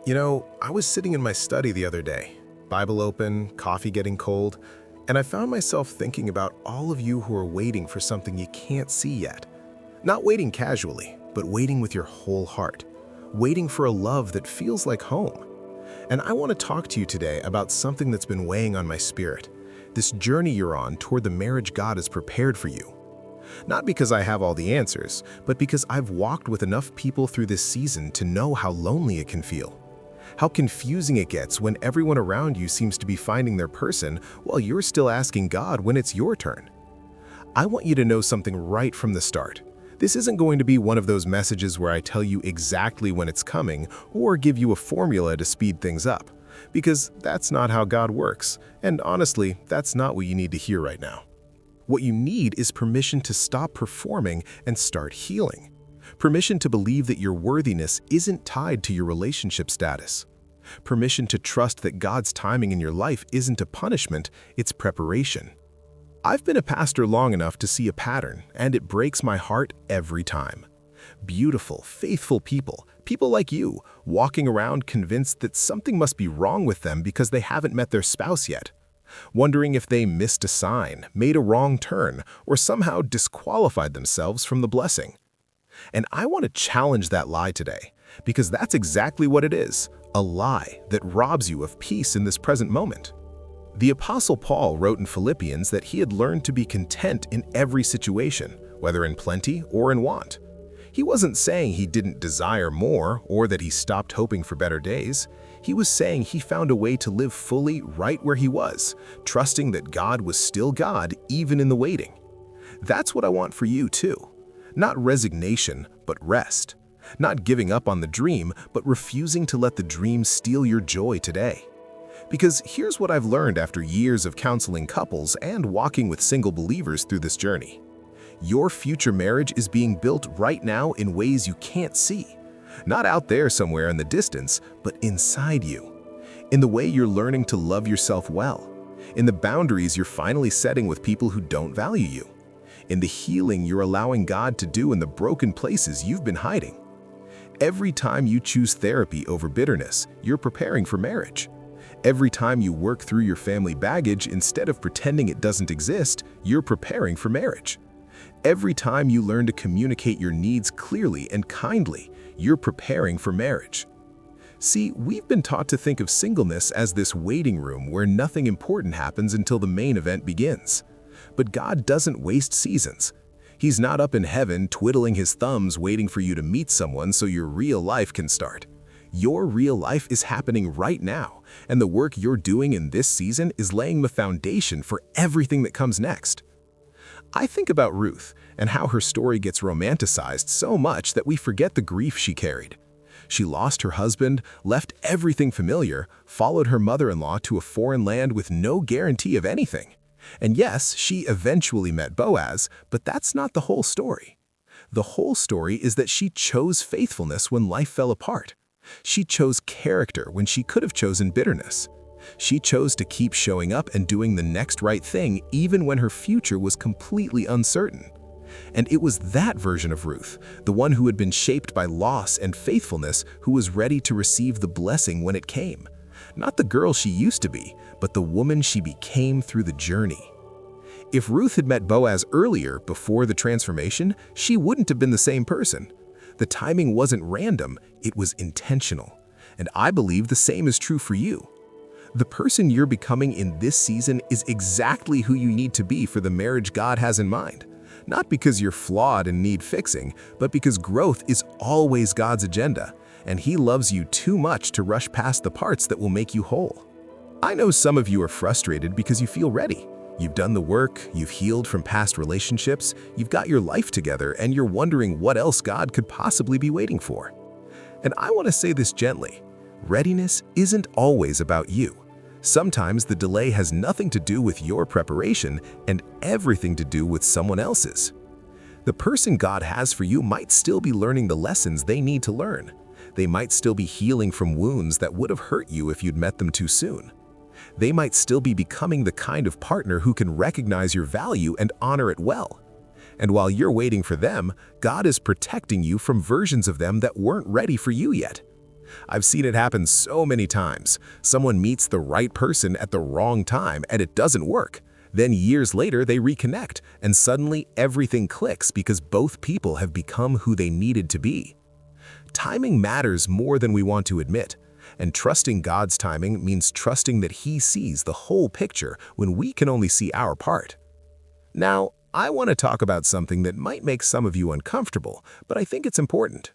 I was sitting in my study the other day, Bible open, coffee getting cold, and I found myself thinking about all of you who are waiting for something you can't see yet. Not waiting casually, but waiting with your whole heart. Waiting for a love that feels like home. And I want to talk to you today about something that's been weighing on my spirit. This journey you're on toward the marriage God has prepared for you. Not because I have all the answers, but because I've walked with enough people through this season to know how lonely it can feel. How confusing it gets when everyone around you seems to be finding their person while you're still asking God when it's your turn. I want you to know something right from the start. This isn't going to be one of those messages where I tell you exactly when it's coming or give you a formula to speed things up, because that's not how God works, and honestly, that's not what you need to hear right now. What you need is permission to stop performing and start healing. Permission to believe that your worthiness isn't tied to your relationship status. Permission to trust that God's timing in your life isn't a punishment, it's preparation. I've been a pastor long enough to see a pattern, and it breaks my heart every time. Beautiful, faithful people, people like you, walking around convinced that something must be wrong with them because they haven't met their spouse yet. Wondering if they missed a sign, made a wrong turn, or somehow disqualified themselves from the blessing. And I want to challenge that lie today, because that's exactly what it is, a lie that robs you of peace in this present moment. The Apostle Paul wrote in Philippians that he had learned to be content in every situation, whether in plenty or in want. He wasn't saying he didn't desire more or that he stopped hoping for better days. He was saying he found a way to live fully right where he was, trusting that God was still God even in the waiting. That's what I want for you too. Not resignation, but rest. Not giving up on the dream, but refusing to let the dream steal your joy today. Because here's what I've learned after years of counseling couples and walking with single believers through this journey. Your future marriage is being built right now in ways you can't see. Not out there somewhere in the distance, but inside you. In the way you're learning to love yourself well. In the boundaries you're finally setting with people who don't value you. In the healing you're allowing God to do in the broken places you've been hiding. Every time you choose therapy over bitterness, you're preparing for marriage. Every time you work through your family baggage instead of pretending it doesn't exist, you're preparing for marriage. Every time you learn to communicate your needs clearly and kindly, you're preparing for marriage. See, we've been taught to think of singleness as this waiting room where nothing important happens until the main event begins. But God doesn't waste seasons. He's not up in heaven twiddling his thumbs waiting for you to meet someone so your real life can start. Your real life is happening right now, and the work you're doing in this season is laying the foundation for everything that comes next. I think about Ruth and how her story gets romanticized so much that we forget the grief she carried. She lost her husband, left everything familiar, followed her mother-in-law to a foreign land with no guarantee of anything. And yes, she eventually met Boaz, but that's not the whole story. The whole story is that she chose faithfulness when life fell apart. She chose character when she could have chosen bitterness. She chose to keep showing up and doing the next right thing even when her future was completely uncertain. And it was that version of Ruth, the one who had been shaped by loss and faithfulness, who was ready to receive the blessing when it came. Not the girl she used to be, but the woman she became through the journey. If Ruth had met Boaz earlier, before the transformation, she wouldn't have been the same person. The timing wasn't random, it was intentional. And I believe the same is true for you. The person you're becoming in this season is exactly who you need to be for the marriage God has in mind. Not because you're flawed and need fixing, but because growth is always God's agenda, and He loves you too much to rush past the parts that will make you whole. I know some of you are frustrated because you feel ready. You've done the work, you've healed from past relationships, you've got your life together, and you're wondering what else God could possibly be waiting for. And I want to say this gently. Readiness isn't always about you. Sometimes the delay has nothing to do with your preparation and everything to do with someone else's. The person God has for you might still be learning the lessons they need to learn. They might still be healing from wounds that would have hurt you if you'd met them too soon. They might still be becoming the kind of partner who can recognize your value and honor it well. And while you're waiting for them, God is protecting you from versions of them that weren't ready for you yet. I've seen it happen so many times. Someone meets the right person at the wrong time and it doesn't work. Then years later, they reconnect, and suddenly everything clicks because both people have become who they needed to be. Timing matters more than we want to admit, and trusting God's timing means trusting that He sees the whole picture when we can only see our part. Now, I want to talk about something that might make some of you uncomfortable, but I think it's important.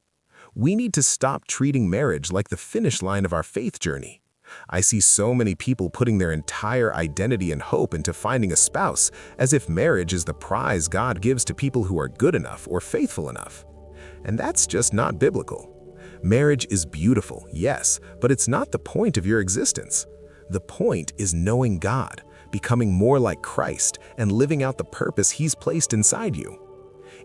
We need to stop treating marriage like the finish line of our faith journey. I see so many people putting their entire identity and hope into finding a spouse, as if marriage is the prize God gives to people who are good enough or faithful enough. And that's just not biblical. Marriage is beautiful, yes, but it's not the point of your existence. The point is knowing God, becoming more like Christ, and living out the purpose He's placed inside you.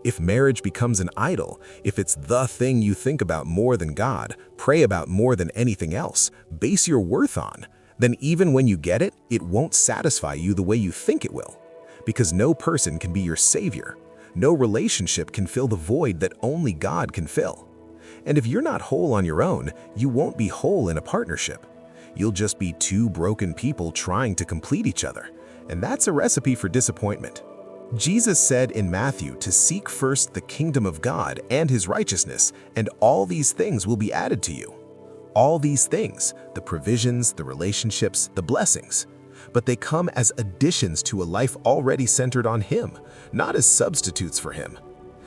If marriage becomes an idol, if it's the thing you think about more than God, pray about more than anything else, base your worth on, then even when you get it, it won't satisfy you the way you think it will. Because no person can be your savior. No relationship can fill the void that only God can fill. And if you're not whole on your own, you won't be whole in a partnership. You'll just be two broken people trying to complete each other. And that's a recipe for disappointment. Jesus said in Matthew to seek first the kingdom of God and His righteousness, and all these things will be added to you. All these things, the provisions, the relationships, the blessings. But they come as additions to a life already centered on Him, not as substitutes for Him.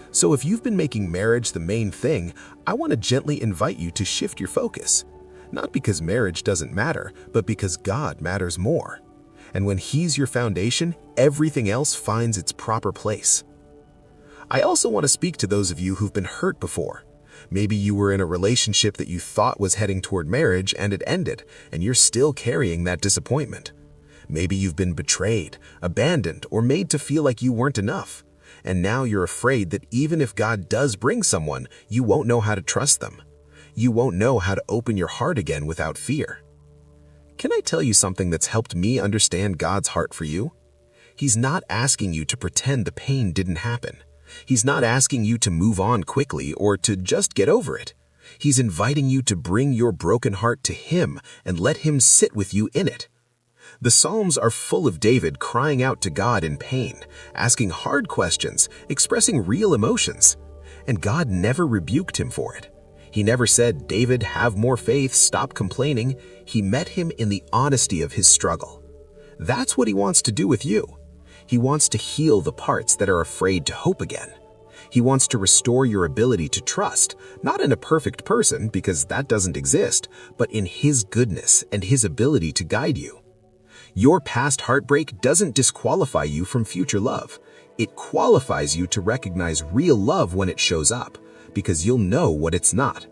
So if you've been making marriage the main thing, I want to gently invite you to shift your focus. Not because marriage doesn't matter, but because God matters more. And when He's your foundation, everything else finds its proper place. I also want to speak to those of you who've been hurt before. Maybe you were in a relationship that you thought was heading toward marriage and it ended, and you're still carrying that disappointment. Maybe you've been betrayed, abandoned, or made to feel like you weren't enough. And now you're afraid that even if God does bring someone, you won't know how to trust them. You won't know how to open your heart again without fear. Can I tell you something that's helped me understand God's heart for you? He's not asking you to pretend the pain didn't happen. He's not asking you to move on quickly or to just get over it. He's inviting you to bring your broken heart to Him and let Him sit with you in it. The Psalms are full of David crying out to God in pain, asking hard questions, expressing real emotions. And God never rebuked him for it. He never said, "David, have more faith, stop complaining." He met him in the honesty of his struggle. That's what He wants to do with you. He wants to heal the parts that are afraid to hope again. He wants to restore your ability to trust, not in a perfect person, because that doesn't exist, but in His goodness and His ability to guide you. Your past heartbreak doesn't disqualify you from future love. It qualifies you to recognize real love when it shows up, because you'll know what it's not.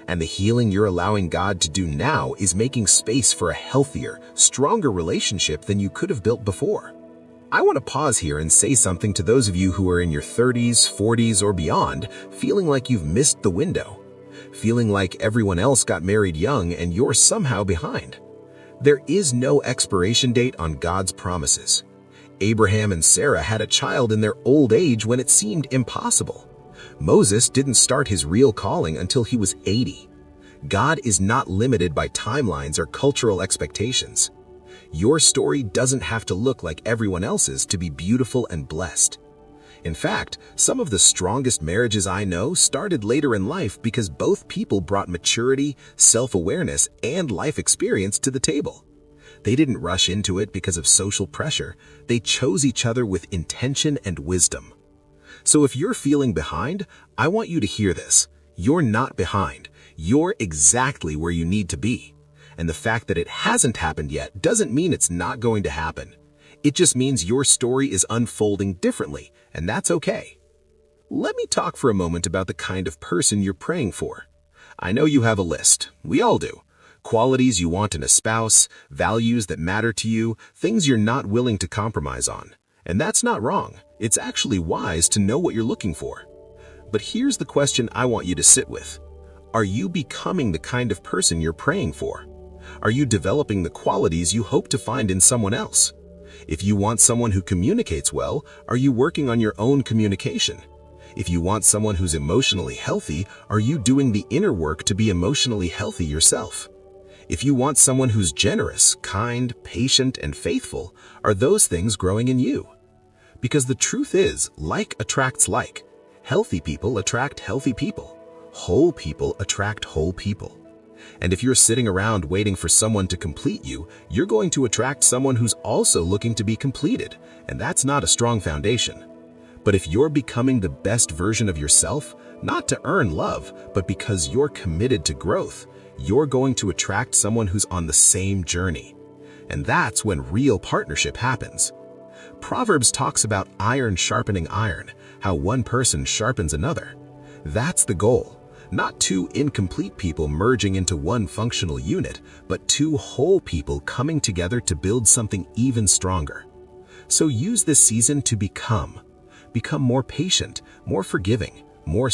And the healing you're allowing God to do now is making space for a healthier, stronger relationship than you could have built before. I want to pause here and say something to those of you who are in your 30s, 40s, or beyond, feeling like you've missed the window, feeling like everyone else got married young and you're somehow behind. There is no expiration date on God's promises. Abraham and Sarah had a child in their old age when it seemed impossible. Moses didn't start his real calling until he was 80. God is not limited by timelines or cultural expectations. Your story doesn't have to look like everyone else's to be beautiful and blessed. In fact, some of the strongest marriages I know started later in life because both people brought maturity, self-awareness, and life experience to the table. They didn't rush into it because of social pressure. They chose each other with intention and wisdom. So if you're feeling behind, I want you to hear this. You're not behind. You're exactly where you need to be. And the fact that it hasn't happened yet doesn't mean it's not going to happen. It just means your story is unfolding differently, and that's okay. Let me talk for a moment about the kind of person you're praying for. I know you have a list. We all do. Qualities you want in a spouse, values that matter to you, things you're not willing to compromise on. And that's not wrong. It's actually wise to know what you're looking for. But here's the question I want you to sit with. Are you becoming the kind of person you're praying for? Are you developing the qualities you hope to find in someone else? If you want someone who communicates well, are you working on your own communication? If you want someone who's emotionally healthy, are you doing the inner work to be emotionally healthy yourself? If you want someone who's generous, kind, patient, and faithful, are those things growing in you? Because the truth is, like attracts like. Healthy people attract healthy people. Whole people attract whole people. And if you're sitting around waiting for someone to complete you, you're going to attract someone who's also looking to be completed, and that's not a strong foundation. But if you're becoming the best version of yourself, not to earn love, but because you're committed to growth, you're going to attract someone who's on the same journey. And that's when real partnership happens. Proverbs talks about iron sharpening iron, how one person sharpens another. That's the goal. Not two incomplete people merging into one functional unit, but two whole people coming together to build something even stronger. So use this season to become more patient, more forgiving, more